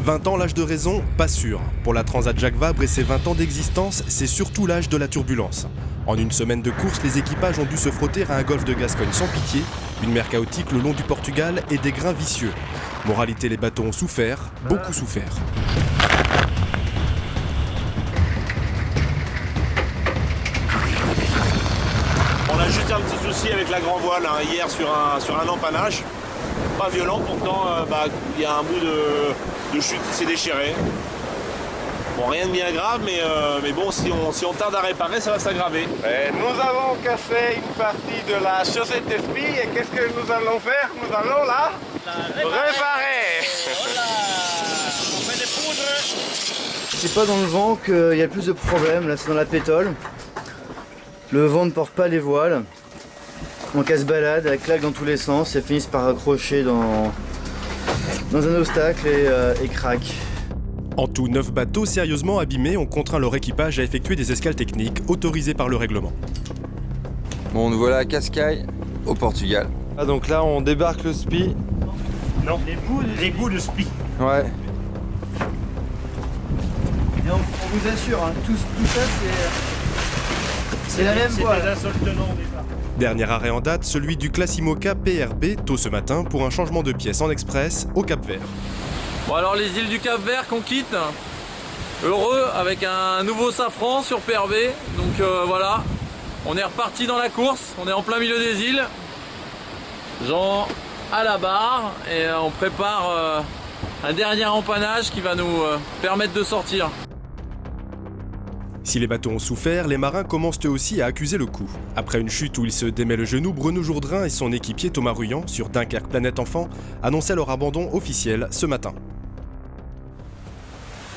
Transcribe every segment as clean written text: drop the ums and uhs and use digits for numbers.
20 ans, l'âge de raison, pas sûr. Pour la Transat Jacques Vabre et ses 20 ans d'existence, c'est surtout l'âge de la turbulence. En une semaine de course, les équipages ont dû se frotter à un golfe de Gascogne sans pitié, une mer chaotique le long du Portugal et des grains vicieux. Moralité, les bateaux ont souffert, beaucoup souffert. On a juste un petit souci avec la grand voile hier sur un empannage. Pas violent, pourtant il y a un bout de chute qui s'est déchiré. Bon, rien de bien grave, mais bon, si on tarde à réparer, ça va s'aggraver. Nous avons cassé une partie de la chaussette d'esprit et qu'est-ce que nous allons faire? Nous allons la réparer. Voilà. On fait des poudres. C'est pas dans le vent qu'il y a le plus de problèmes, là c'est dans la pétole. Le vent ne porte pas les voiles. On casse-balade, elle claque dans tous les sens et finissent par accrocher dans un obstacle et craque. En tout, 9 bateaux sérieusement abîmés ont contraint leur équipage à effectuer des escales techniques autorisées par le règlement. Bon, nous voilà à Cascais, au Portugal. Ah, donc là on débarque le SPI. Non, les bouts de spi. Ouais. Et on vous assure, hein, tout ça c'est la même voile. Dernier arrêt en date, celui du Classimoca PRB, tôt ce matin, pour un changement de pièce en express au Cap-Vert. Bon alors les îles du Cap-Vert qu'on quitte, heureux avec un nouveau safran sur PRB, donc voilà, on est reparti dans la course, on est en plein milieu des îles, Jean à la barre et on prépare un dernier empannage qui va nous permettre de sortir. Si les bateaux ont souffert, les marins commencent eux aussi à accuser le coup. Après une chute où il se démet le genou, Bruno Jourdain et son équipier Thomas Ruyant, sur Dunkerque Planète Enfant, annonçaient leur abandon officiel ce matin.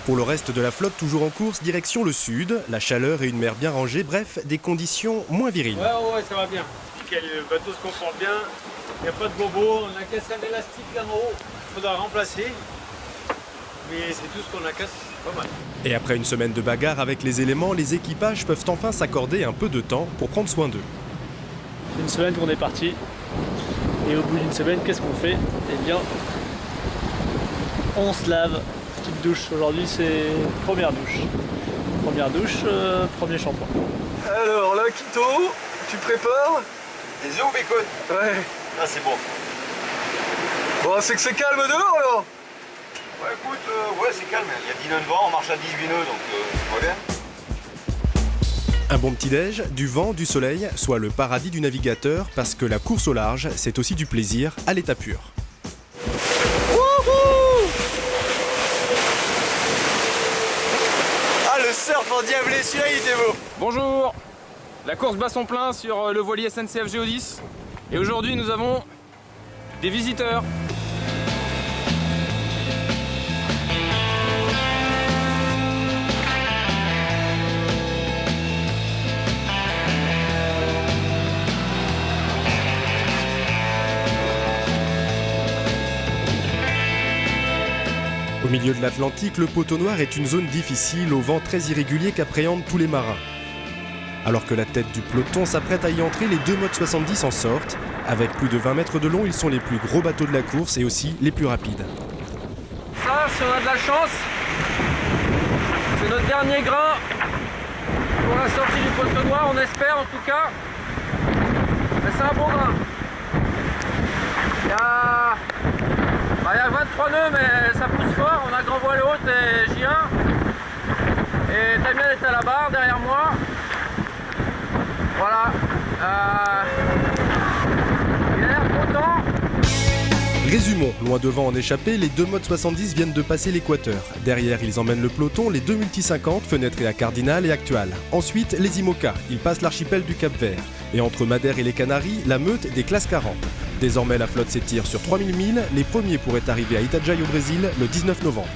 Pour le reste de la flotte toujours en course, direction le sud, la chaleur et une mer bien rangée, bref, des conditions moins viriles. Ouais, ça va bien. Le bateau se comporte bien, il n'y a pas de bobos, on a cassé un élastique là en haut, il faudra remplacer. Mais c'est tout ce qu'on a cassé, pas mal. Et après une semaine de bagarre avec les éléments, les équipages peuvent enfin s'accorder un peu de temps pour prendre soin d'eux. C'est une semaine qu'on est parti. Et au bout d'une semaine, qu'est-ce qu'on fait? Eh bien, on se lave. Petite douche. Aujourd'hui, c'est première douche. Première douche, premier shampoing. Alors là, Quito, tu prépares? Des œufs ou bacon? Ouais. Ah, c'est bon. Bon, c'est que c'est calme dehors alors? Ouais, écoute, ouais, c'est calme. Il y a 10 nœuds de vent, on marche à 18 nœuds, donc ça va bien. Un bon petit-déj, du vent, du soleil, soit le paradis du navigateur, parce que la course au large, c'est aussi du plaisir à l'état pur. Ah, le surf endiablé, celui-là il était beau. Bonjour, la course bat son plein sur le voilier SNCF Géodis et aujourd'hui nous avons des visiteurs. Au milieu de l'Atlantique, le poteau noir est une zone difficile, au vent très irrégulier qu'appréhendent tous les marins. Alors que la tête du peloton s'apprête à y entrer, les 2 modes 70 en sortent. Avec plus de 20 mètres de long, ils sont les plus gros bateaux de la course et aussi les plus rapides. Ça, si on a de la chance, c'est notre dernier grain pour la sortie du poteau noir, on espère en tout cas. Mais c'est un bon grain. Il y a 23 nœuds, mais ça pousse fort. On a grand voile haute et J1. Et Damien est à la barre derrière moi. Voilà. Il a l'air content. Résumons, loin devant en échappée, les 2 modes 70 viennent de passer l'équateur. Derrière, ils emmènent le peloton, les 2 multi-50, fenêtrés à Cardinal et Actual. Ensuite, les IMOCA, ils passent l'archipel du Cap-Vert. Et entre Madère et les Canaries, la meute des classes 40. Désormais, la flotte s'étire sur 3000 milles. Les premiers pourraient arriver à Itajaí au Brésil le 19 novembre.